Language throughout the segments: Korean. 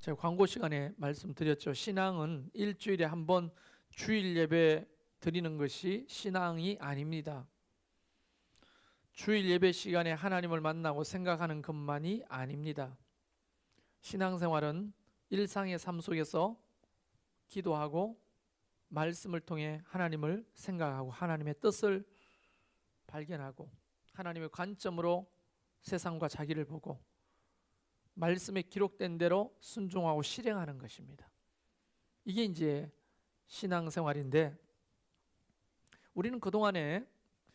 제가 광고 시간에 말씀드렸죠. 신앙은 일주일에 한 번 주일 예배 드리는 것이 신앙이 아닙니다. 주일 예배 시간에 하나님을 만나고 생각하는 것만이 아닙니다. 신앙생활은 일상의 삶 속에서 기도하고 말씀을 통해 하나님을 생각하고 하나님의 뜻을 발견하고 하나님의 관점으로 세상과 자기를 보고 말씀에 기록된 대로 순종하고 실행하는 것입니다. 이게 이제 신앙생활인데, 우리는 그동안에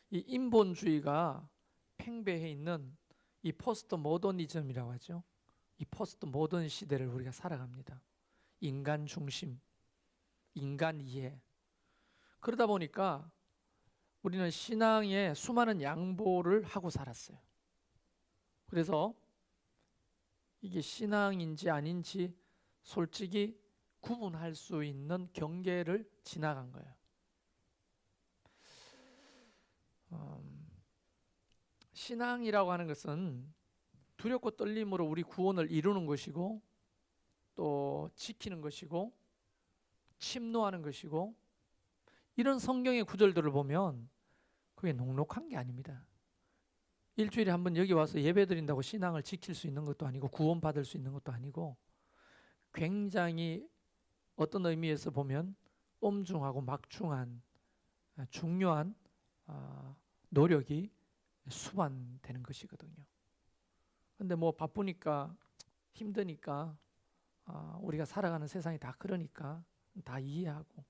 이 인본주의가 팽배해 있는 이 포스트 모더니즘이라고 하죠. 이 포스트 모던 시대를 우리가 살아갑니다. 인간 중심, 인간 이해. 그러다 보니까 우리는 신앙에 수많은 양보를 하고 살았어요. 그래서 이게 신앙인지 아닌지 솔직히 구분할 수 있는 경계를 지나간 거예요. 신앙이라고 하는 것은 두렵고 떨림으로 우리 구원을 이루는 것이고, 또 지키는 것이고, 침노하는 것이고, 이런 성경의 구절들을 보면 그게 녹록한 게 아닙니다. 일주일에 한 번 여기 와서 예배 드린다고 신앙을 지킬 수 있는 것도 아니고 구원받을 수 있는 것도 아니고, 굉장히 어떤 의미에서 보면 엄중하고 막중한 중요한 노력이 수반되는 것이거든요. 근데 뭐 바쁘니까 힘드니까 우리가 살아가는 세상이 다 그러니까 다 이해하고,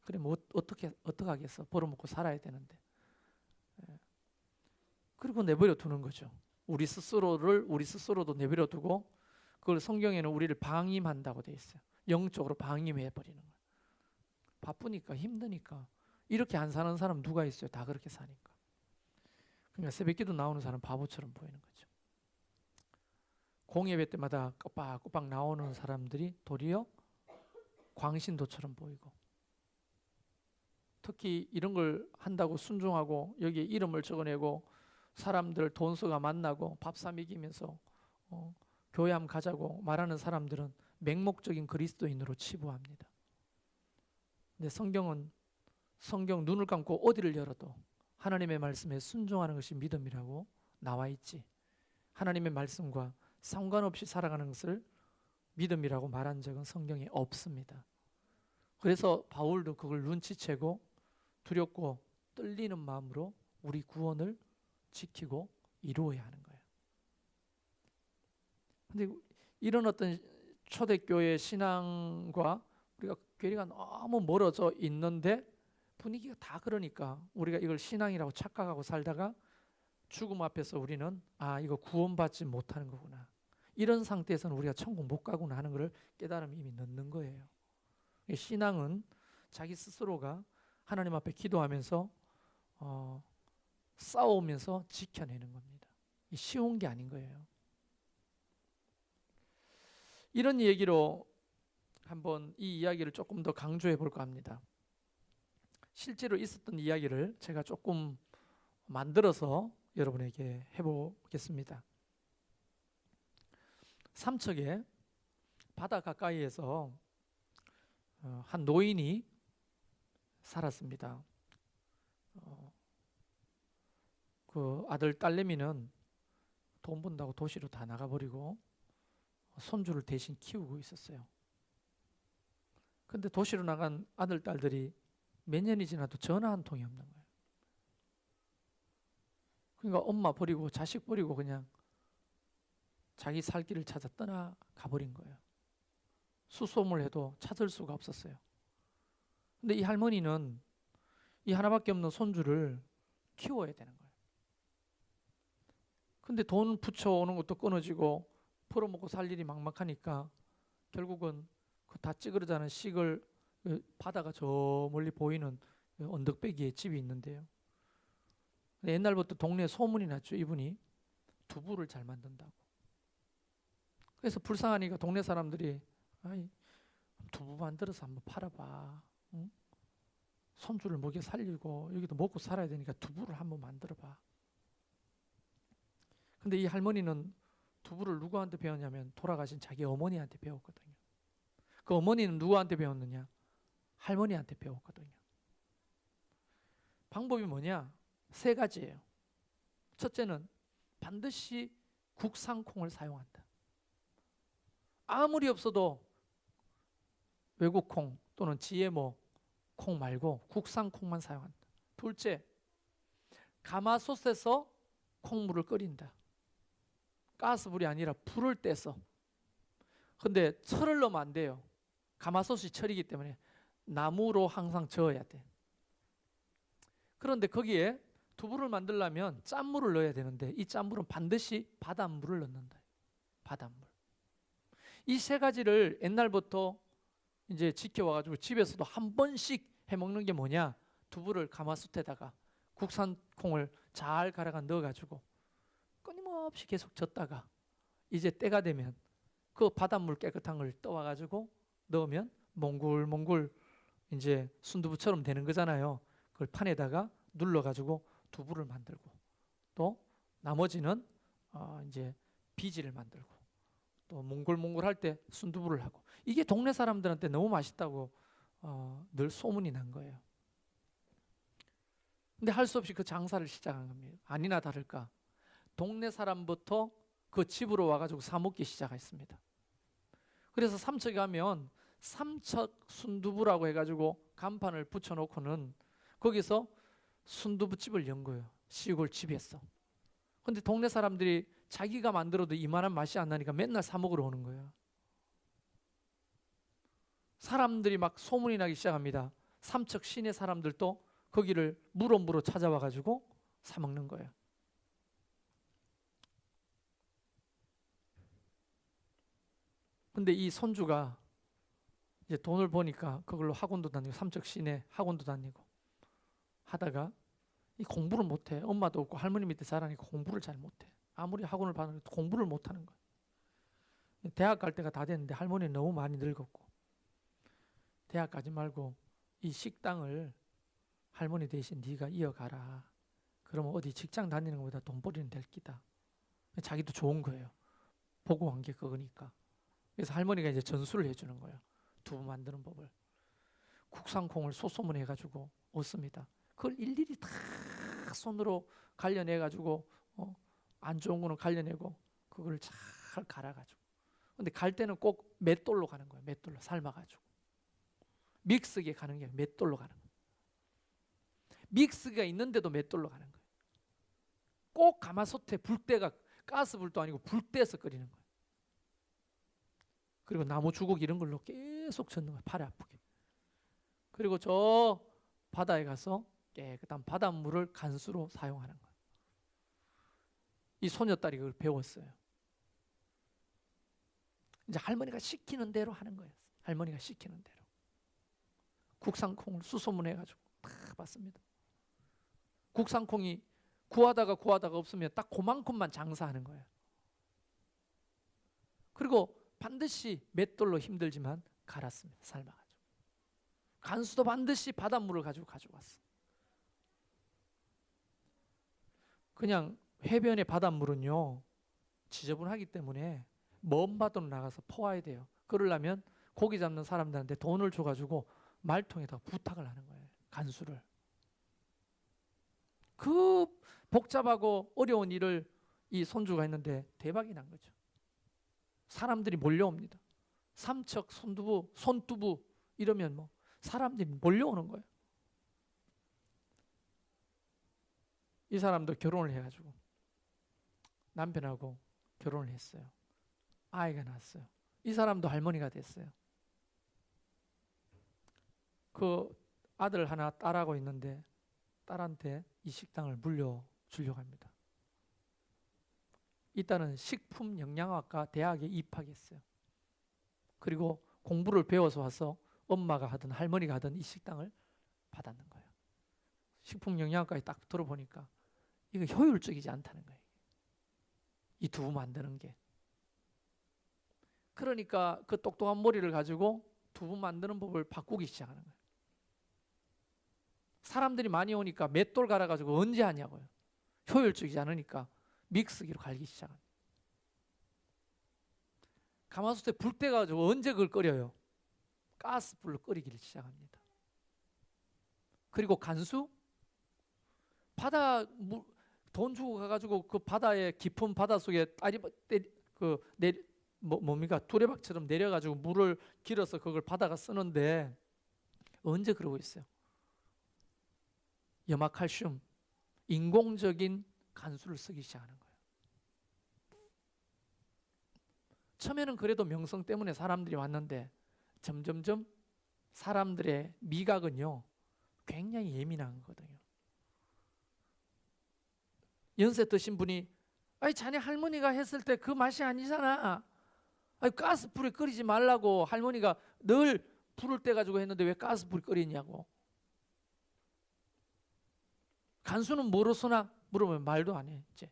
그래 뭐 어떻게 하겠어, 벌어먹고 살아야 되는데, 그리고 내버려 두는 거죠. 우리 스스로도 내버려 두고, 그걸 성경에는 우리를 방임한다고 돼 있어요. 영적으로 방임해 버리는 거예요. 바쁘니까 힘드니까. 이렇게 안 사는 사람 누가 있어요? 다 그렇게 사니까. 그러니까 새벽기도 나오는 사람 바보처럼 보이는 거죠. 공예배 때마다 꼬박꼬박 나오는 사람들이 도리어 광신도처럼 보이고, 특히 이런 걸 한다고 순종하고 여기에 이름을 적어내고 사람들 돈수가 만나고 밥 사 먹이면서 교회 한번 가자고 말하는 사람들은 맹목적인 그리스도인으로 치부합니다. 근데 성경 눈을 감고 어디를 열어도 하나님의 말씀에 순종하는 것이 믿음이라고 나와 있지, 하나님의 말씀과 상관없이 살아가는 것을 믿음이라고 말한 적은 성경에 없습니다. 그래서 바울도 그걸 눈치채고 두렵고 떨리는 마음으로 우리 구원을 지키고 이루어야 하는 거예요. 근데 이런 어떤 초대교회 신앙과 우리가 괴리가 너무 멀어져 있는데, 분위기가 다 그러니까 우리가 이걸 신앙이라고 착각하고 살다가 죽음 앞에서 우리는 이거 구원받지 못하는 거구나, 이런 상태에서는 우리가 천국 못 가구나 하는 걸 깨달음이 이미 늦는 거예요. 신앙은 자기 스스로가 하나님 앞에 기도하면서 싸우면서 지켜내는 겁니다. 쉬운 게 아닌 거예요. 이런 얘기로 한번 이 이야기를 조금 더 강조해 볼까 합니다. 실제로 있었던 이야기를 제가 조금 만들어서 여러분에게 해보겠습니다. 삼척에 바다 가까이에서 한 노인이 살았습니다. 그 아들 딸내미는 돈 번다고 도시로 다 나가버리고 손주를 대신 키우고 있었어요. 근데 도시로 나간 아들 딸들이 몇 년이 지나도 전화 한 통이 없는 거예요. 그러니까 엄마 버리고 자식 버리고 그냥 자기 살 길을 찾아 떠나가 버린 거예요. 수소문을 해도 찾을 수가 없었어요. 근데 이 할머니는 이 하나밖에 없는 손주를 키워야 되는 거예요. 근데 돈 붙여오는 것도 끊어지고 벌어먹고 살 일이 막막하니까 결국은 그 다 찌그러지는 시골, 바다가 저 멀리 보이는 언덕배기에 집이 있는데요. 옛날부터 동네에 소문이 났죠. 이분이 두부를 잘 만든다고. 그래서 불쌍하니까 동네 사람들이 두부 만들어서 한번 팔아봐. 응? 손주를 먹여 살리고 여기도 먹고 살아야 되니까 두부를 한번 만들어봐. 근데 이 할머니는 두부를 누구한테 배웠냐면 돌아가신 자기 어머니한테 배웠거든요. 그 어머니는 누구한테 배웠느냐? 할머니한테 배웠거든요. 방법이 뭐냐? 세 가지예요. 첫째는 반드시 국산 콩을 사용한다. 아무리 없어도 외국 콩 또는 GMO 콩 말고 국산 콩만 사용한다. 둘째, 가마솥에서 콩물을 끓인다. 가스불이 아니라 불을 떼서. 근데 철을 넣으면 안 돼요. 가마솥이 철이기 때문에 나무로 항상 저어야 돼. 그런데 거기에 두부를 만들려면 짠물을 넣어야 되는데 이 짠물은 반드시 바닷물을 넣는다. 바닷물. 이 세 가지를 옛날부터 이제 지켜와가지고 집에서도 한 번씩 해먹는 게 뭐냐? 두부를 가마솥에다가 국산 콩을 잘 갈아가 넣어가지고 끊임없이 계속 젓다가 이제 때가 되면 그 바닷물 깨끗한 걸 떠와가지고 넣으면 몽글몽글 이제 순두부처럼 되는 거잖아요. 그걸 판에다가 눌러가지고 두부를 만들고 또 나머지는 이제 비지를 만들고 또 몽글몽글할 때 순두부를 하고 이게 동네 사람들한테 너무 맛있다고 늘 소문이 난 거예요. 근데 할 수 없이 그 장사를 시작한 겁니다. 아니나 다를까 동네 사람부터 그 집으로 와가지고 사 먹기 시작했습니다. 그래서 삼척에 가면 삼척 순두부라고 해가지고 간판을 붙여놓고는 거기서 순두부집을 연 거예요. 시골 집에서. 근데 동네 사람들이 자기가 만들어도 이만한 맛이 안 나니까 맨날 사 먹으러 오는 거예요. 사람들이 막 소문이 나기 시작합니다. 삼척 시내 사람들도 거기를 물어물어 찾아와가지고 사 먹는 거예요. 근데 이 손주가 이제 돈을 버니까 그걸로 학원도 다니고 삼척 시내 학원도 다니고 하다가 이 공부를 못해. 엄마도 없고 할머니 밑에 자라니까 공부를 잘 못해. 아무리 학원을 받아도 공부를 못하는 거예요. 대학 갈 때가 다 됐는데 할머니는 너무 많이 늙었고 대학 가지 말고 이 식당을 할머니 대신 네가 이어가라. 그러면 어디 직장 다니는 것보다 돈 벌이는 될 기다. 자기도 좋은 거예요. 보고 한 게 그거니까. 그래서 할머니가 이제 전수를 해주는 거예요. 두부 만드는 법을. 국산 콩을 소소문해가지고 얻습니다. 그걸 일일이 다 손으로 갈려내가지고 안 좋은 거는 갈려내고 그걸 잘 갈아가지고. 근데 갈 때는 꼭 맷돌로 가는 거예요. 맷돌로 삶아가지고. 믹스기에 가는 게 맷돌로 가는 거예요. 믹스기가 있는데도 맷돌로 가는 거예요. 꼭 가마솥에 불때가 가스불도 아니고 불때에서 끓이는 거예요. 그리고 나무 주걱 이런 걸로 계속 젓는 거예요. 팔이 아프게. 그리고 저 바다에 가서 깨끗한 바닷물을 간수로 사용하는 거예요. 이 소녀딸이 그걸 배웠어요. 이제 할머니가 시키는 대로 하는 거예요. 할머니가 시키는 대로. 국산 콩을 수소문해가지고 다 받습니다. 국산 콩이 구하다가 없으면 딱 그만큼만 장사하는 거예요. 그리고 반드시 맷돌로 힘들지만 갈았습니다. 삶아가지고. 간수도 반드시 바닷물을 가져왔어. 그냥 해변의 바닷물은요 지저분하기 때문에 먼 바다로 나가서 퍼와야 돼요. 그러려면 고기 잡는 사람들한테 돈을 줘가지고 말통에다가 부탁을 하는 거예요. 간수를. 그 복잡하고 어려운 일을 이 손주가 했는데 대박이 난 거죠. 사람들이 몰려옵니다. 삼척 손두부 이러면 뭐 사람들이 몰려오는 거예요. 이 사람도 결혼을 해가지고 남편하고 결혼을 했어요. 아이가 낳았어요. 이 사람도 할머니가 됐어요. 그 아들 하나 딸하고 있는데 딸한테 이 식당을 물려주려고 합니다. 이 딸은 식품영양학과 대학에 입학했어요. 그리고 공부를 배워서 와서 엄마가 하든 할머니가 하든 이 식당을 받았는 거예요. 식품영양학과에 딱 들어보니까 이거 효율적이지 않다는 거예요. 이 두부 만드는 게. 그러니까 그 똑똑한 머리를 가지고 두부 만드는 법을 바꾸기 시작하는 거예요. 사람들이 많이 오니까 맷돌 갈아가지고 언제 하냐고요. 효율적이지 않으니까 믹스기로 갈기 시작합니다. 가마솥에 불 떼가지고 언제 그걸 끓여요? 가스불로 끓이기를 시작합니다. 그리고 간수? 바다 돈 주고 가가지고 그 바다에 깊은 바다 속에 뭡니까? 두레박처럼 내려가지고 물을 길어서 그걸 바다가 쓰는데 언제 그러고 있어요? 염화칼슘, 인공적인 간수를 쓰기 시작하는 거예요. 처음에는 그래도 명성 때문에 사람들이 왔는데 점점점 사람들의 미각은요 굉장히 예민한 거거든요. 연세 드신 분이 아니 자네 할머니가 했을 때 그 맛이 아니잖아. 아니 가스불에 끓이지 말라고 할머니가 늘 불을 떼가지고 했는데 왜 가스불에 끓이냐고. 간수는 뭐로 쓰나 물으면 말도 안 해. 이제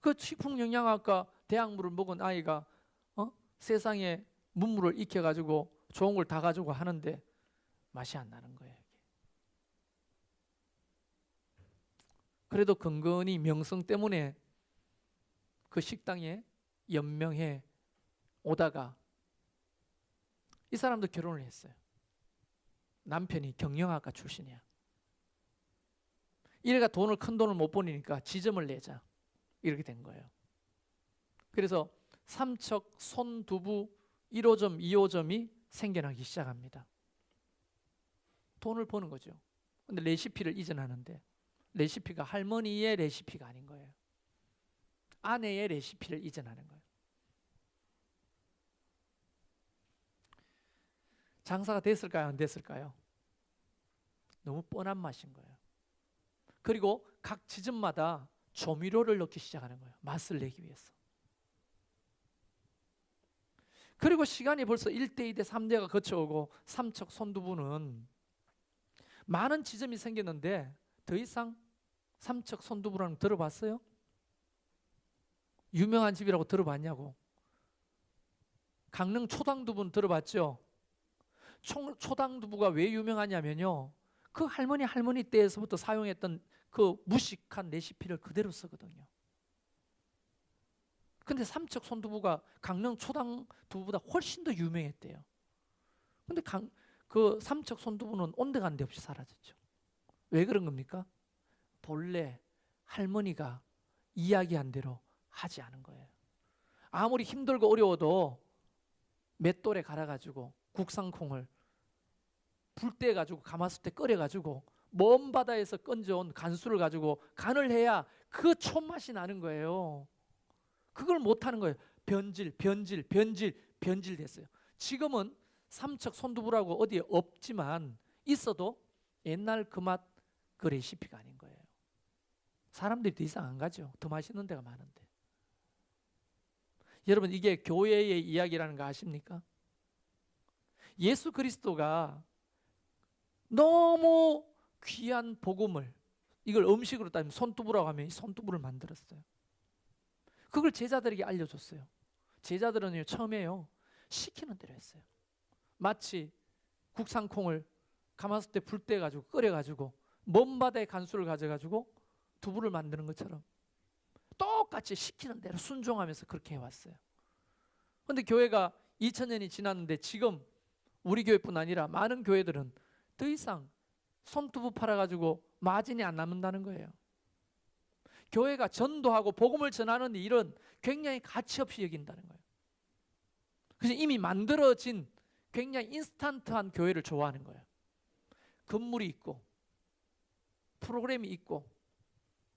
그 식품영양학과 대학물을 먹은 아이가 세상에 문물을 익혀가지고 좋은 걸 다 가지고 하는데 맛이 안 나는 거예요. 그래도 근근히 명성 때문에 그 식당에 연명해 오다가 이 사람도 결혼을 했어요. 남편이 경영학과 출신이야. 이래가 큰 돈을 못 버니까 지점을 내자 이렇게 된 거예요. 그래서 삼척 손두부 1호점, 2호점이 생겨나기 시작합니다. 돈을 버는 거죠. 근데 레시피를 이전하는데 레시피가 할머니의 레시피가 아닌 거예요. 아내의 레시피를 이전하는 거예요. 장사가 됐을까요? 안 됐을까요? 너무 뻔한 맛인 거예요. 그리고 각 지점마다 조미료를 넣기 시작하는 거예요. 맛을 내기 위해서. 그리고 시간이 벌써 1대, 2대, 3대가 거쳐오고 삼척 손두부는 많은 지점이 생겼는데 더 이상 삼척 손두부라는 거 들어봤어요? 유명한 집이라고 들어봤냐고. 강릉 초당두부는 들어봤죠? 초당두부가 왜 유명하냐면요, 그 할머니 때에서부터 사용했던 그 무식한 레시피를 그대로 쓰거든요. 근데 삼척 손두부가 강릉 초당두부보다 훨씬 더 유명했대요. 근데 그 삼척 손두부는 온데간데 없이 사라졌죠. 왜 그런 겁니까? 본래 할머니가 이야기한 대로 하지 않은 거예요. 아무리 힘들고 어려워도 맷돌에 갈아가지고 국산콩을 불 떼가지고 가마솥에 끓여가지고 먼 바다에서 건져온 간수를 가지고 간을 해야 그 촌맛이 나는 거예요. 그걸 못하는 거예요. 변질 됐어요. 지금은 삼척 손두부라고 어디에 없지만 있어도 옛날 그 맛, 그 레시피가 아닌 거예요. 사람들이 더 이상 안 가죠. 더 맛있는 데가 많은데. 여러분, 이게 교회의 이야기라는 거 아십니까? 예수 그리스도가 너무 귀한 복음을, 이걸 음식으로 따지면 손두부라고 하면 이 손두부를 만들었어요. 그걸 제자들에게 알려줬어요. 제자들은 처음에요 시키는 대로 했어요. 마치 국산콩을 가마솥에 불 떼가지고 끓여가지고 먼 바다의 간수를 가져가지고 두부를 만드는 것처럼 똑같이 시키는 대로 순종하면서 그렇게 해왔어요. 그런데 교회가 2000년이 지났는데 지금 우리 교회뿐 아니라 많은 교회들은 더 이상 손두부 팔아가지고 마진이 안 남는다는 거예요. 교회가 전도하고 복음을 전하는 일은 굉장히 가치 없이 여긴다는 거예요. 그래서 이미 만들어진 굉장히 인스턴트한 교회를 좋아하는 거예요. 건물이 있고 프로그램이 있고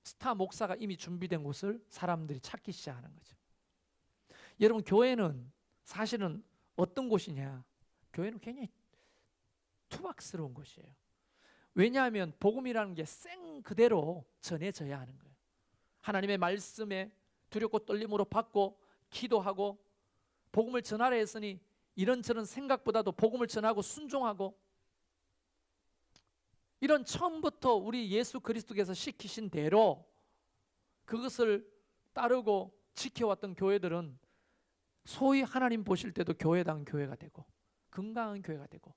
스타 목사가 이미 준비된 곳을 사람들이 찾기 시작하는 거죠. 여러분, 교회는 사실은 어떤 곳이냐? 교회는 굉장히 투박스러운 곳이에요. 왜냐하면 복음이라는 게 생 그대로 전해져야 하는 거예요. 하나님의 말씀에 두렵고 떨림으로 받고 기도하고 복음을 전하라 했으니 이런저런 생각보다도 복음을 전하고 순종하고, 이런 처음부터 우리 예수 그리스도께서 시키신 대로 그것을 따르고 지켜왔던 교회들은 소위 하나님 보실 때도 교회다운 교회가 되고 건강한 교회가 되고,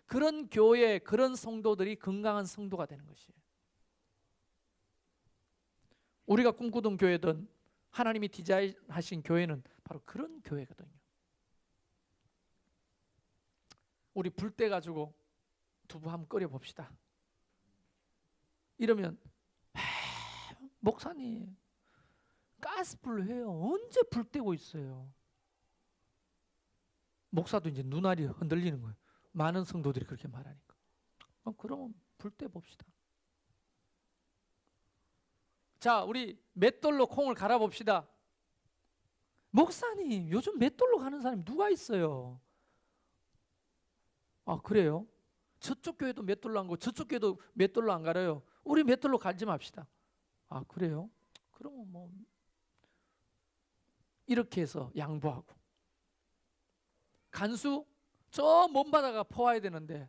그런 교회, 그런 성도들이 건강한 성도가 되는 것이에요. 우리가 꿈꾸던 교회든 하나님이 디자인하신 교회는 바로 그런 교회거든요. 우리 불때 가지고 두부 한번 끓여 봅시다. 이러면 목사님 가스불로 해요. 언제 불 떼고 있어요? 목사도 이제 눈알이 흔들리는 거예요. 많은 성도들이 그렇게 말하니까. 그러면 불 떼 봅시다. 자, 우리 맷돌로 콩을 갈아 봅시다. 목사님, 요즘 맷돌로 가는 사람이 누가 있어요? 아, 그래요? 저쪽 교회도 맷돌로 안 가고 저쪽 교회도 맷돌로 안 갈아요. 우리 맷돌로 갈지 맙시다. 아, 그래요? 그러면 뭐 이렇게 해서 양보하고, 간수 저 먼 바다가 퍼와야 되는데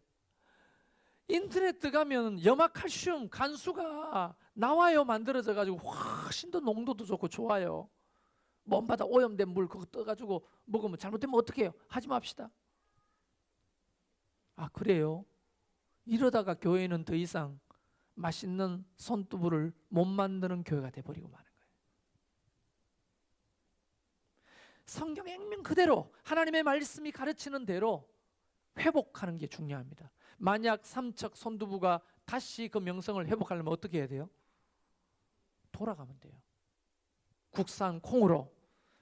인터넷 들어가면 염화칼슘 간수가 나와요. 만들어져 가지고 훨씬 더 농도도 좋고 좋아요. 먼 바다 오염된 물 그거 떠가지고 먹으면 잘못되면 어떻게 해요? 하지 맙시다. 아, 그래요? 이러다가 교회는 더 이상 맛있는 손두부를 못 만드는 교회가 돼버리고 마는 거예요. 성경 액면 그대로 하나님의 말씀이 가르치는 대로 회복하는 게 중요합니다. 만약 삼척 손두부가 다시 그 명성을 회복하려면 어떻게 해야 돼요? 돌아가면 돼요. 국산 콩으로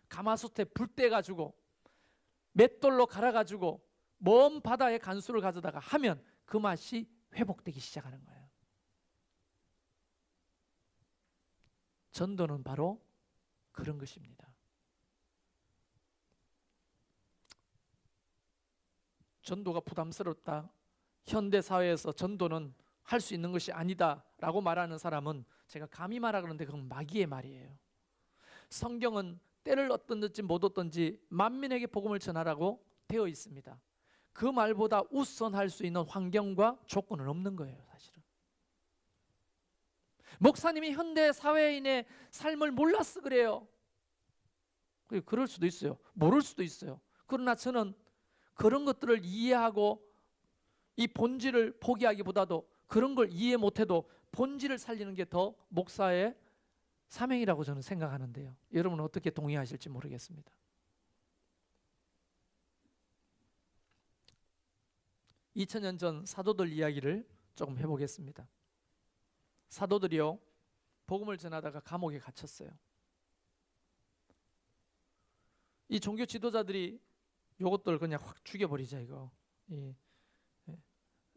가마솥에 불 떼가지고 맷돌로 갈아가지고 먼 바다에 간수를 가져다가 하면 그 맛이 회복되기 시작하는 거예요. 전도는 바로 그런 것입니다. 전도가 부담스럽다, 현대 사회에서 전도는 할 수 있는 것이 아니다 라고 말하는 사람은 제가 감히 말하 그러는데 그건 마귀의 말이에요. 성경은 때를 얻든지 못 얻든지 만민에게 복음을 전하라고 되어 있습니다. 그 말보다 우선할 수 있는 환경과 조건은 없는 거예요. 사실은 목사님이 현대 사회인의 삶을 몰라서 그래요. 그럴 수도 있어요. 모를 수도 있어요. 그러나 저는 그런 것들을 이해하고 이 본질을 포기하기보다도 그런 걸 이해 못해도 본질을 살리는 게 더 목사의 사명이라고 저는 생각하는데요. 여러분은 어떻게 동의하실지 모르겠습니다. 2000년 전 사도들 이야기를 조금 해보겠습니다. 사도들이요, 복음을 전하다가 감옥에 갇혔어요. 이 종교 지도자들이 요것들 그냥 확 죽여버리자 이거.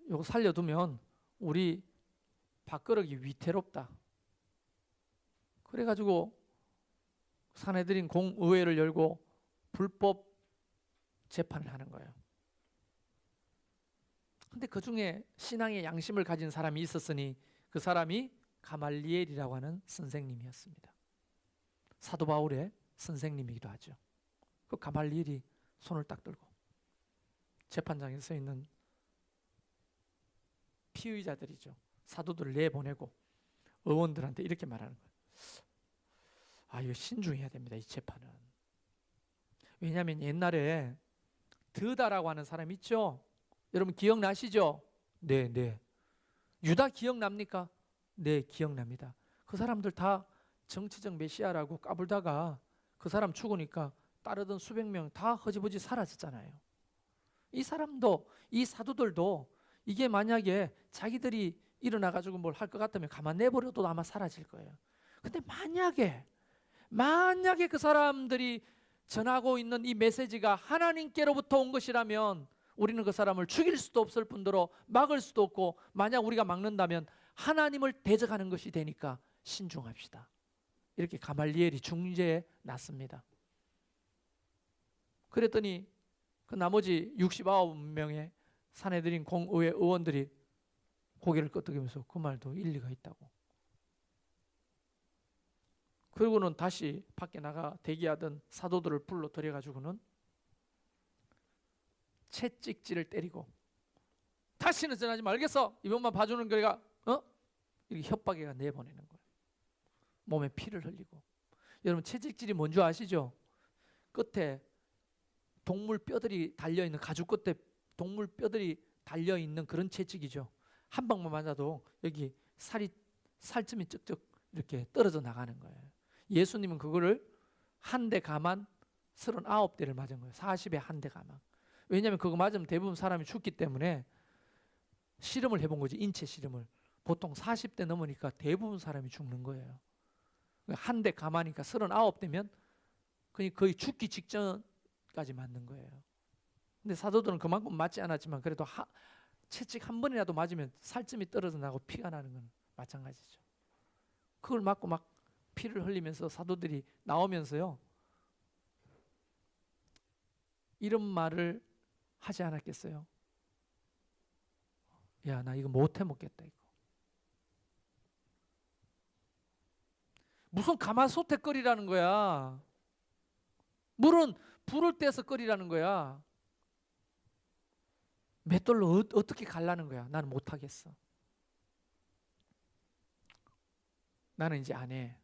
요거 살려두면 우리 밥그릇이 위태롭다. 그래가지고 사내들인 공의회를 열고 불법 재판을 하는 거예요. 근데 그 중에 신앙의 양심을 가진 사람이 있었으니 그 사람이 가말리엘이라고 하는 선생님이었습니다. 사도 바울의 선생님이기도 하죠. 그 가말리엘이 손을 딱 들고 재판장에 서 있는 피의자들이죠. 사도들을 내보내고 의원들한테 이렇게 말하는 거예요. 아, 이거 신중해야 됩니다. 이 재판은. 왜냐하면 옛날에 드다라고 하는 사람 있죠. 여러분 기억나시죠? 네. 유다 기억납니까? 네, 기억납니다. 그 사람들 다 정치적 메시아라고 까불다가 그 사람 죽으니까 따르던 수백 명 다 허지부지 사라졌잖아요. 이 사람도, 이 사도들도 이게 만약에 자기들이 일어나가지고 뭘 할 것 같으면 가만 내버려도 아마 사라질 거예요. 근데 만약에 그 사람들이 전하고 있는 이 메시지가 하나님께로부터 온 것이라면 우리는 그 사람을 죽일 수도 없을 뿐더러 막을 수도 없고, 만약 우리가 막는다면 하나님을 대적하는 것이 되니까 신중합시다. 이렇게 가말리엘이 중재에 놨습니다. 그랬더니 그 나머지 69명의 사내들인 공의회 의원들이 고개를 끄덕이면서 그 말도 일리가 있다고. 그리고는 다시 밖에 나가 대기하던 사도들을 불러 들여가지고는 채찍질을 때리고, 다시는 전하지 말겠어, 이번만 봐주는 거니까 이렇게 협박해가 내보내는 거예요. 몸에 피를 흘리고. 여러분 채찍질이 뭔지 아시죠? 끝에 동물 뼈들이 달려있는, 가죽 끝에 동물 뼈들이 달려있는 그런 채찍이죠. 한 방만 맞아도 여기 살점이 쩍쩍 이렇게 떨어져 나가는 거예요. 예수님은 그거를 한 대 가만 39대를 맞은 거예요. 40에 한 대 가망. 왜냐하면 그거 맞으면 대부분 사람이 죽기 때문에 실험을 해본 거지. 인체 실험을. 보통 40대 넘으니까 대부분 사람이 죽는 거예요. 한 대 감하니까 39대면 거의 죽기 직전까지 맞는 거예요. 근데 사도들은 그만큼 맞지 않았지만 그래도 채찍 한 번이라도 맞으면 살점이 떨어져 나고 피가 나는 건 마찬가지죠. 그걸 맞고 막 피를 흘리면서 사도들이 나오면서요, 이런 말을 하지 않았겠어요? 야, 나 이거 못 해먹겠다. 이거 무슨 가마솥에 끓이라는 거야. 물은 불을 떼서 끓이라는 거야. 맷돌로 어떻게 갈라는 거야. 나는 못하겠어. 나는 이제 안 해.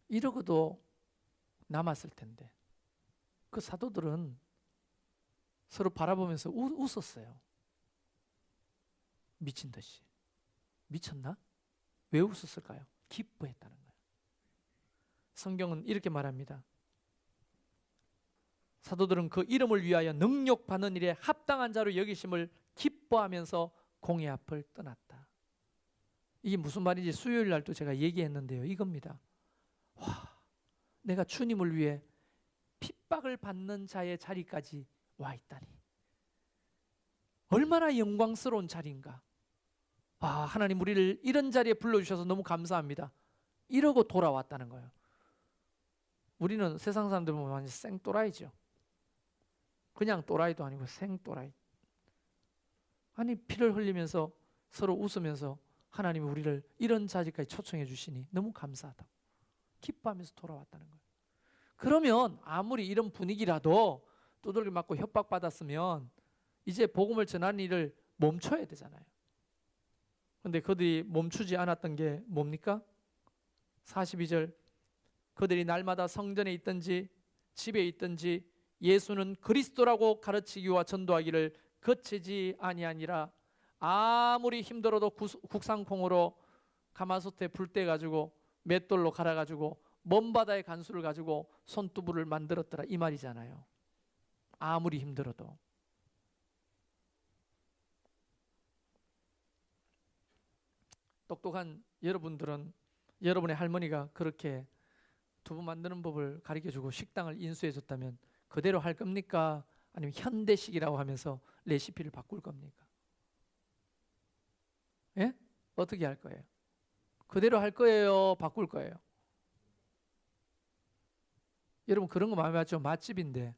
이러고도 남았을 텐데. 그 사도들은 서로 바라보면서 웃었어요. 미친 듯이. 미쳤나? 왜 웃었을까요? 기뻐했다는 거예요. 성경은 이렇게 말합니다. 사도들은 그 이름을 위하여 능욕받는 일에 합당한 자로 여기심을 기뻐하면서 공의 앞을 떠났다. 이게 무슨 말인지 수요일 날도 제가 얘기했는데요. 이겁니다. 와, 내가 주님을 위해 핍박을 받는 자의 자리까지 와 있다니. 얼마나 영광스러운 자리인가. 아, 하나님 우리를 이런 자리에 불러주셔서 너무 감사합니다. 이러고 돌아왔다는 거예요. 우리는 세상 사람들 보면 완전 생또라이죠. 그냥 또라이도 아니고 생또라이. 아니, 피를 흘리면서 서로 웃으면서 하나님이 우리를 이런 자리까지 초청해 주시니 너무 감사하다고 기뻐하면서 돌아왔다는 거예요. 그러면 아무리 이런 분위기라도 두들겨 맞고 협박받았으면 이제 복음을 전하는 일을 멈춰야 되잖아요. 그런데 그들이 멈추지 않았던 게 뭡니까? 42절, 그들이 날마다 성전에 있든지 집에 있든지 예수는 그리스도라고 가르치기와 전도하기를 그치지 아니하니라. 아무리 힘들어도 국상콩으로 가마솥에 불 때 가지고 맷돌로 갈아 가지고 먼 바다의 간수를 가지고 손두부를 만들었더라, 이 말이잖아요. 아무리 힘들어도. 똑똑한 여러분들은 여러분의 할머니가 그렇게 두부 만드는 법을 가르쳐주고 식당을 인수해줬다면 그대로 할 겁니까? 아니면 현대식이라고 하면서 레시피를 바꿀 겁니까? 예? 어떻게 할 거예요? 그대로 할 거예요? 바꿀 거예요? 여러분 그런 거 마음에 맞죠? 맛집인데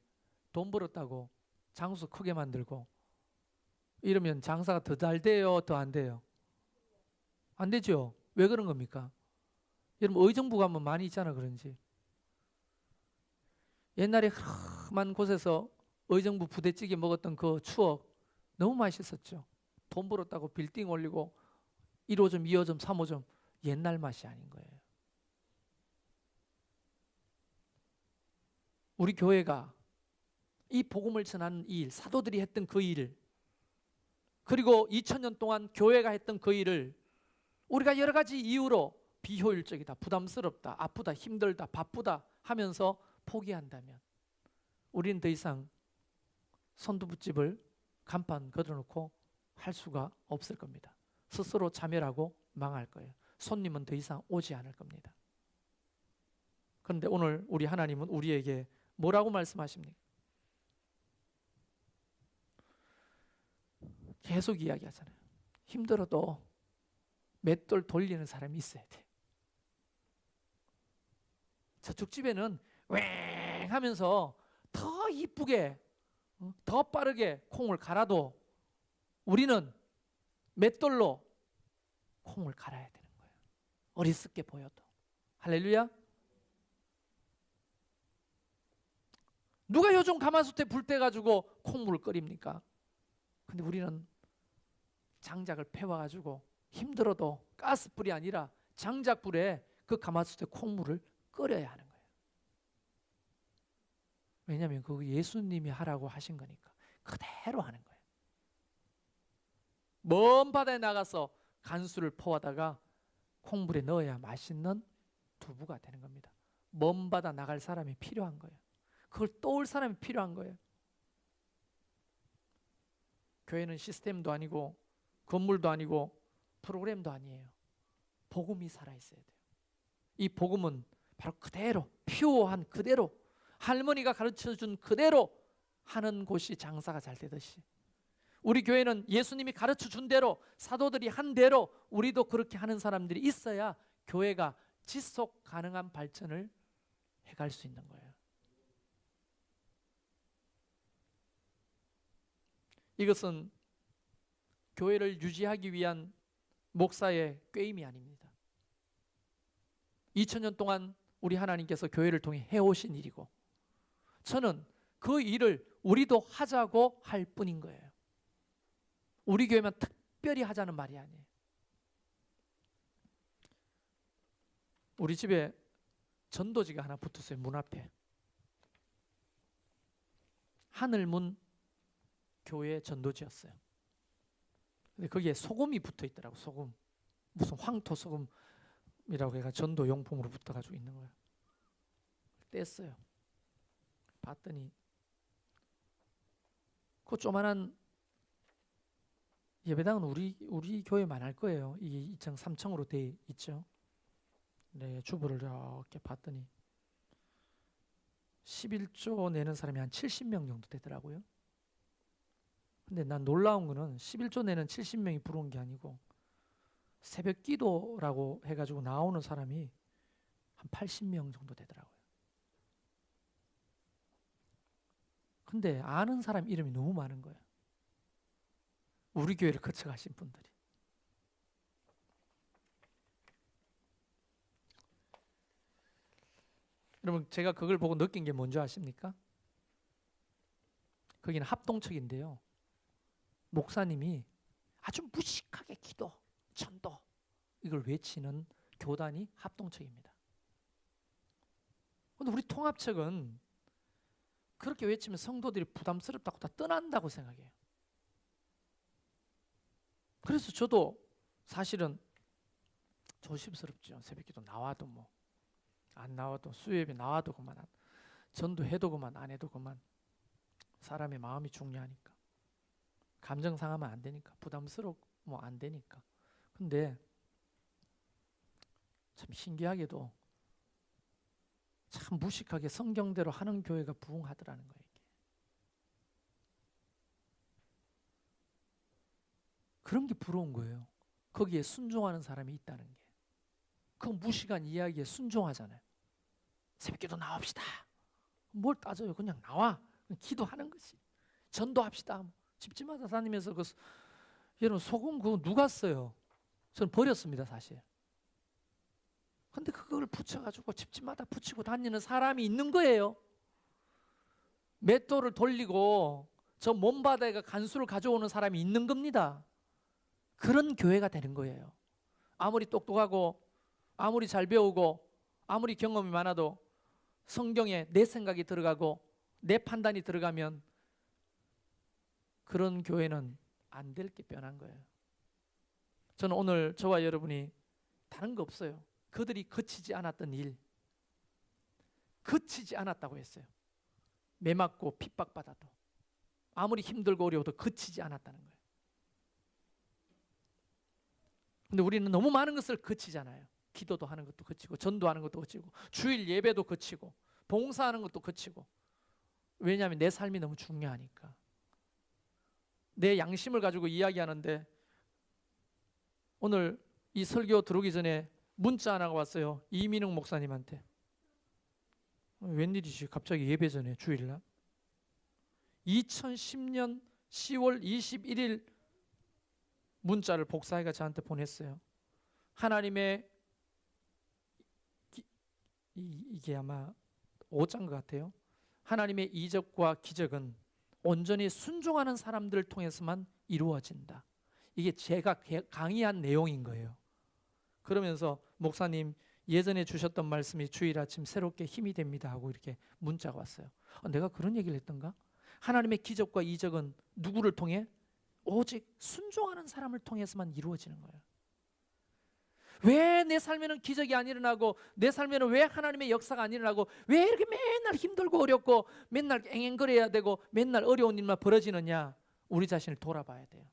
돈 벌었다고 장수 크게 만들고 이러면 장사가 더 잘 돼요? 더 안 돼요? 안 되죠? 왜 그런 겁니까? 여러분 의정부 가면 많이 있잖아. 그런지 옛날에 험한 곳에서 의정부 부대찌개 먹었던 그 추억 너무 맛있었죠. 돈 벌었다고 빌딩 올리고 1호점, 2호점, 3호점 옛날 맛이 아닌 거예요. 우리 교회가 이 복음을 전하는 이 일, 사도들이 했던 그 일, 그리고 2000년 동안 교회가 했던 그 일을 우리가 여러 가지 이유로 비효율적이다, 부담스럽다, 아프다, 힘들다, 바쁘다 하면서 포기한다면 우리는 더 이상 손두부집을 간판 걷어놓고 할 수가 없을 겁니다. 스스로 자멸하고 망할 거예요. 손님은 더 이상 오지 않을 겁니다. 그런데 오늘 우리 하나님은 우리에게 뭐라고 말씀하십니까? 계속 이야기하잖아요. 힘들어도 맷돌 돌리는 사람이 있어야 돼. 저쪽 집에는 왱 하면서 더 이쁘게 더 빠르게 콩을 갈아도 우리는 맷돌로 콩을 갈아야 되는 거예요. 어리석게 보여도. 할렐루야. 누가 요즘 가마솥에 불 때 가지고 콩물을 끓입니까? 근데 우리는 장작을 패워가지고 힘들어도 가스불이 아니라 장작불에 그 가마솥에 콩물을 끓여야 하는 거예요. 왜냐하면 그거 예수님이 하라고 하신 거니까 그대로 하는 거예요. 먼 바다에 나가서 간수를 퍼와다가 콩물에 넣어야 맛있는 두부가 되는 겁니다. 먼 바다 나갈 사람이 필요한 거예요. 그걸 떠올 사람이 필요한 거예요. 교회는 시스템도 아니고 건물도 아니고 프로그램도 아니에요. 복음이 살아있어야 돼요. 이 복음은 바로 그대로 퓨어한 그대로 할머니가 가르쳐준 그대로 하는 곳이 장사가 잘 되듯이 우리 교회는 예수님이 가르쳐준 대로 사도들이 한 대로 우리도 그렇게 하는 사람들이 있어야 교회가 지속 가능한 발전을 해갈 수 있는 거예요. 이것은 교회를 유지하기 위한 목사의 꾀임이 아닙니다. 2000년 동안 우리 하나님께서 교회를 통해 해오신 일이고 저는 그 일을 우리도 하자고 할 뿐인 거예요. 우리 교회만 특별히 하자는 말이 아니에요. 우리 집에 전도지가 하나 붙었어요. 문 앞에. 하늘문 교회 전도지였어요. 근데 거기에 소금이 붙어 있더라고. 소금. 무슨 황토 소금이라고 해가 전도 용품으로 붙어가지고 있는 거예요. 뗐어요. 봤더니 그 조만한 예배당은 우리 교회만 할 거예요. 이게 2층 3층으로 돼 있죠. 네, 주보를 이렇게 봤더니 11조 내는 사람이 한 70명 정도 되더라고요. 근데 난 놀라운 거는 11조 내는 70명이 부러운 게 아니고 새벽 기도라고 해가지고 나오는 사람이 한 80명 정도 되더라고요. 근데 아는 사람 이름이 너무 많은 거예요. 우리 교회를 거쳐가신 분들이. 여러분 제가 그걸 보고 느낀 게 뭔지 아십니까? 거기는 합동측인데요. 목사님이 아주 무식하게 기도, 전도 이걸 외치는 교단이 합동측입니다. 근데 우리 통합측은 그렇게 외치면 성도들이 부담스럽다고 다 떠난다고 생각해요. 그래서 저도 사실은 조심스럽죠. 새벽기도 나와도 뭐 안 나와도 수요예배 나와도 그만 전도해도 그만 안 해도 그만 사람의 마음이 중요하니까 감정 상하면 안 되니까 부담스럽고 뭐 안 되니까. 근데 참 신기하게도 참 무식하게 성경대로 하는 교회가 부흥하더라는 거예요. 이게. 그런 게 부러운 거예요. 거기에 순종하는 사람이 있다는 게. 그 무식한 이야기에 순종하잖아요. 새벽기도 나옵시다. 뭘 따져요. 그냥 나와. 그냥 기도하는 거지. 전도합시다. 집집마다 다니면서 여러분 소금 그거 누가 써요? 저는 버렸습니다 사실. 근데 그걸 붙여가지고 집집마다 붙이고 다니는 사람이 있는 거예요. 맷돌을 돌리고 저 먼바다에 간수를 가져오는 사람이 있는 겁니다. 그런 교회가 되는 거예요. 아무리 똑똑하고 아무리 잘 배우고 아무리 경험이 많아도 성경에 내 생각이 들어가고 내 판단이 들어가면 그런 교회는 안 될 게 뻔한 거예요. 저는 오늘 저와 여러분이 다른 거 없어요. 그들이 거치지 않았던 일, 거치지 않았다고 했어요. 매 맞고 핍박받아도 아무리 힘들고 어려워도 거치지 않았다는 거예요. 근데 우리는 너무 많은 것을 거치잖아요. 기도도 하는 것도 거치고 전도하는 것도 거치고 주일 예배도 거치고 봉사하는 것도 거치고. 왜냐하면 내 삶이 너무 중요하니까. 내 양심을 가지고 이야기하는데 오늘 이 설교 들어오기 전에 문자 하나가 왔어요. 이민웅 목사님한테. 웬일이지 갑자기 예배 전에 주일날 2010년 10월 21일 문자를 복사해가 저한테 보냈어요. 하나님의 이게 아마 5장 것 같아요. 하나님의 이적과 기적은 온전히 순종하는 사람들을 통해서만 이루어진다. 이게 제가 강의한 내용인 거예요. 그러면서 목사님 예전에 주셨던 말씀이 주일 아침 새롭게 힘이 됩니다 하고 이렇게 문자가 왔어요. 내가 그런 얘기를 했던가? 하나님의 기적과 이적은 누구를 통해? 오직 순종하는 사람을 통해서만 이루어지는 거예요. 왜 내 삶에는 기적이 안 일어나고, 내 삶에는 왜 하나님의 역사가 안 일어나고, 왜 이렇게 맨날 힘들고 어렵고 맨날 앵앵거려야 되고 맨날 어려운 일만 벌어지느냐? 우리 자신을 돌아봐야 돼요.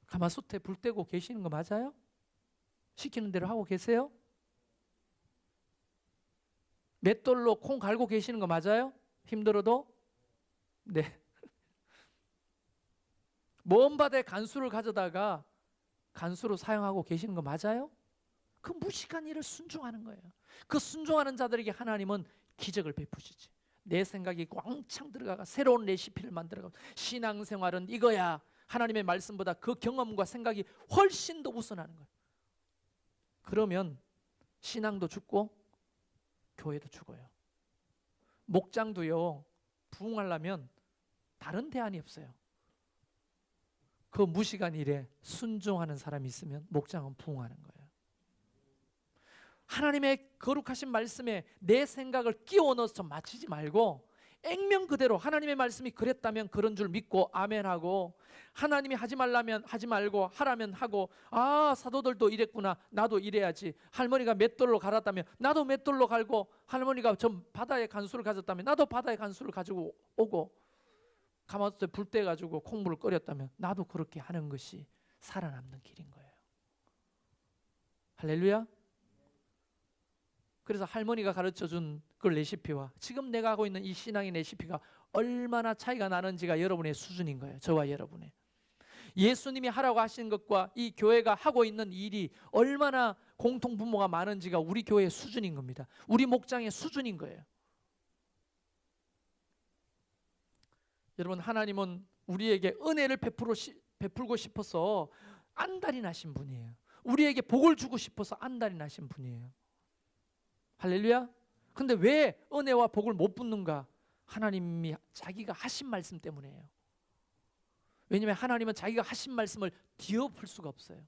가마솥에 불 떼고 계시는 거 맞아요? 시키는 대로 하고 계세요? 맷돌로 콩 갈고 계시는 거 맞아요? 힘들어도? 네. 먼 바다에 간수를 가져다가 간수로 사용하고 계시는 거 맞아요? 그 무식한 일을 순종하는 거예요. 그 순종하는 자들에게 하나님은 기적을 베푸시지. 내 생각이 왕창 들어가가 새로운 레시피를 만들어가고, 신앙생활은 이거야. 하나님의 말씀보다 그 경험과 생각이 훨씬 더 우선하는 거예요. 그러면 신앙도 죽고 교회도 죽어요. 목장도요, 부흥하려면 다른 대안이 없어요. 그 무식한 일에 순종하는 사람이 있으면 목장은 부흥하는 거예요. 하나님의 거룩하신 말씀에 내 생각을 끼워 넣어서 맞추지 말고 액면 그대로 하나님의 말씀이 그랬다면 그런 줄 믿고 아멘하고, 하나님이 하지 말라면 하지 말고 하라면 하고, 아 사도들도 이랬구나, 나도 이래야지. 할머니가 맷돌로 갈았다면 나도 맷돌로 갈고, 할머니가 전 바다에 간수를 가졌다면 나도 바다에 간수를 가지고 오고, 가마솥에 불 떼가지고 콩물을 끓였다면 나도 그렇게 하는 것이 살아남는 길인 거예요. 할렐루야. 그래서 할머니가 가르쳐준 그 레시피와 지금 내가 하고 있는 이 신앙의 레시피가 얼마나 차이가 나는지가 여러분의 수준인 거예요. 저와 여러분의. 예수님이 하라고 하신 것과 이 교회가 하고 있는 일이 얼마나 공통분모가 많은지가 우리 교회의 수준인 겁니다. 우리 목장의 수준인 거예요. 여러분, 하나님은 우리에게 은혜를 베풀고 싶어서 안달이 나신 분이에요. 우리에게 복을 주고 싶어서 안달이 나신 분이에요. 할렐루야. 근데 왜 은혜와 복을 못 붙는가? 하나님이 자기가 하신 말씀 때문이에요. 왜냐하면 하나님은 자기가 하신 말씀을 뒤엎을 수가 없어요.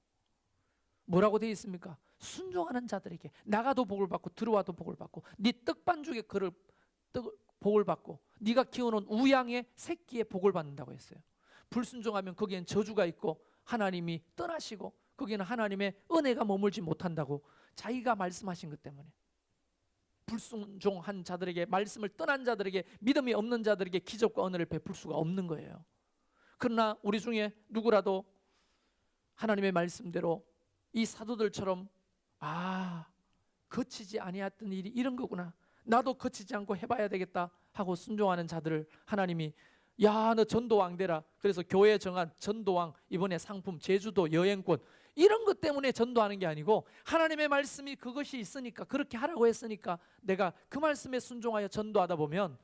뭐라고 되어 있습니까? 순종하는 자들에게 나가도 복을 받고 들어와도 복을 받고, 네 떡반죽에 복을 받고, 네가 키우는 우양의 새끼에 복을 받는다고 했어요. 불순종하면 거기엔 저주가 있고 하나님이 떠나시고 거기는 하나님의 은혜가 머물지 못한다고 자기가 말씀하신 것 때문에. 불순종한 자들에게, 말씀을 떠난 자들에게, 믿음이 없는 자들에게 기적과 은혜를 베풀 수가 없는 거예요. 그러나 우리 중에 누구라도 하나님의 말씀대로 이 사도들처럼 거치지 아니했던 일이 이런 거구나, 나도 거치지 않고 해봐야 되겠다 하고 순종하는 자들을 하나님이 야 너 전도왕 되라. 그래서 교회에 정한 전도왕, 이번에 상품 제주도 여행권, 이런 것 때문에 전도하는 게 아니고 하나님의 말씀이 그것이 있으니까, 그렇게 하라고 했으니까 내가 그 말씀에 순종하여 전도하다 보면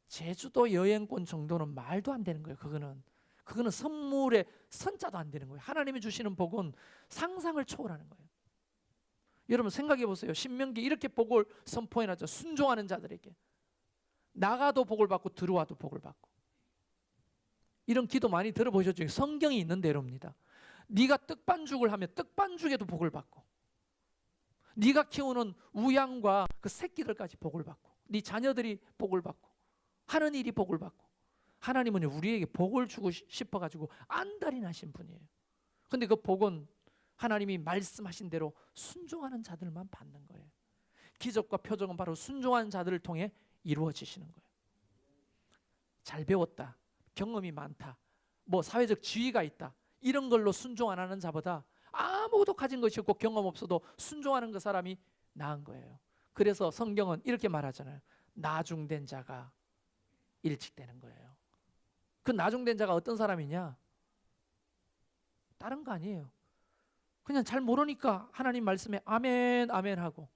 제주도 여행권 정도는 말도 안 되는 거예요. 그거는 선물의 선자도 안 되는 거예요. 하나님이 주시는 복은 상상을 초월하는 거예요. 여러분 생각해 보세요. 신명기 이렇게 복을 선포해놨죠. 순종하는 자들에게 나가도 복을 받고 들어와도 복을 받고. 이런 기도 많이 들어보셨죠? 성경이 있는 대로입니다. 네가 떡반죽을 하면 떡반죽에도 복을 받고, 네가 키우는 우양과 그 새끼들까지 복을 받고, 네 자녀들이 복을 받고, 하는 일이 복을 받고. 하나님은 우리에게 복을 주고 싶어가지고 안달이 나신 분이에요. 근데 그 복은 하나님이 말씀하신 대로 순종하는 자들만 받는 거예요. 기적과 표적은 바로 순종하는 자들을 통해 이루어지시는 거예요. 잘 배웠다, 경험이 많다, 뭐 사회적 지위가 있다, 이런 걸로 순종 안 하는 자보다 아무것도 가진 것이 없고 경험 없어도 순종하는 그 사람이 나은 거예요. 그래서 성경은 이렇게 말하잖아요. 나중된 자가 일찍 되는 거예요. 그 나중된 자가 어떤 사람이냐? 다른 거 아니에요. 그냥 잘 모르니까 하나님 말씀에 아멘 아멘 하고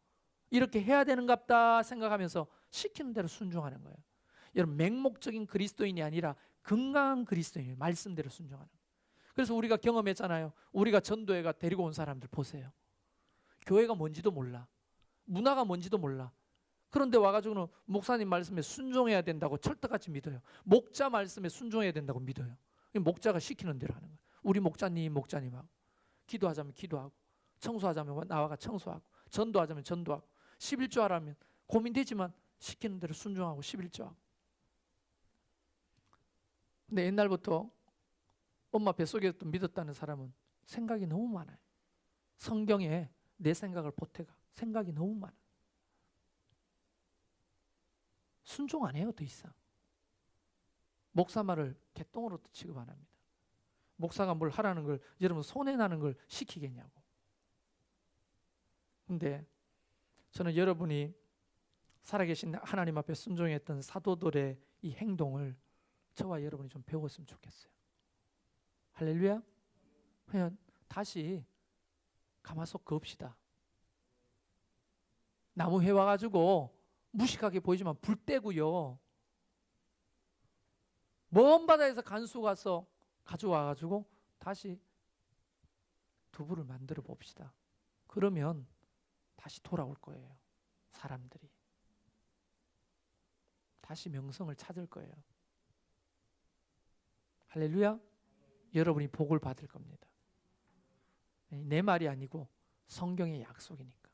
이렇게 해야 되는갑다 생각하면서 시키는 대로 순종하는 거예요. 여러분, 맹목적인 그리스도인이 아니라 건강한 그리스도인이에요. 말씀대로 순종하는 거예요. 그래서 우리가 경험했잖아요. 우리가 전도회가 데리고 온 사람들 보세요. 교회가 뭔지도 몰라, 문화가 뭔지도 몰라. 그런데 와가지고는 목사님 말씀에 순종해야 된다고 철떡같이 믿어요. 목자 말씀에 순종해야 된다고 믿어요. 목자가 시키는 대로 하는 거예요. 우리 목자님하고 기도하자면 기도하고, 청소하자면 나와가 청소하고, 전도하자면 전도하고, 11조 하라면 고민되지만 시키는 대로 순종하고 11조 하고. 근데 옛날부터 엄마 뱃속에서 믿었다는 사람은 생각이 너무 많아요. 성경에 내 생각을 보태가. 생각이 너무 많아. 순종 안 해요, 더 이상. 목사 말을 개똥으로 취급 안 합니다. 목사가 뭘 하라는 걸 여러분 손해나는 걸 시키겠냐고. 근데 저는 여러분이 살아계신 하나님 앞에 순종했던 사도들의 이 행동을 저와 여러분이 좀 배웠으면 좋겠어요. 할렐루야. 그냥 다시 가마솥 그읍시다. 나무 해 와가지고 무식하게 보이지만 불 떼고요. 먼 바다에서 간수 가서 가져와가지고 다시 두부를 만들어 봅시다. 그러면 다시 돌아올 거예요. 사람들이. 다시 명성을 찾을 거예요. 할렐루야. 여러분이 복을 받을 겁니다. 내 말이 아니고 성경의 약속이니까.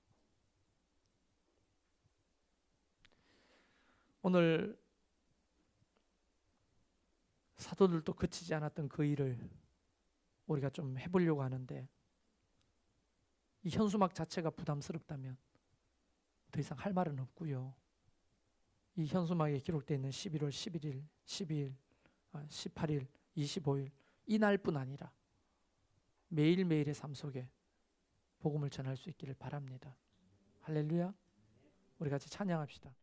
오늘 사도들도 그치지 않았던 그 일을 우리가 좀 해보려고 하는데, 이 현수막 자체가 부담스럽다면 더 이상 할 말은 없고요. 이 현수막에 기록되어 있는 11월 11일, 12일, 18일, 25일 이날뿐 아니라 매일매일의 삶 속에 복음을 전할 수 있기를 바랍니다. 할렐루야. 우리 같이 찬양합시다.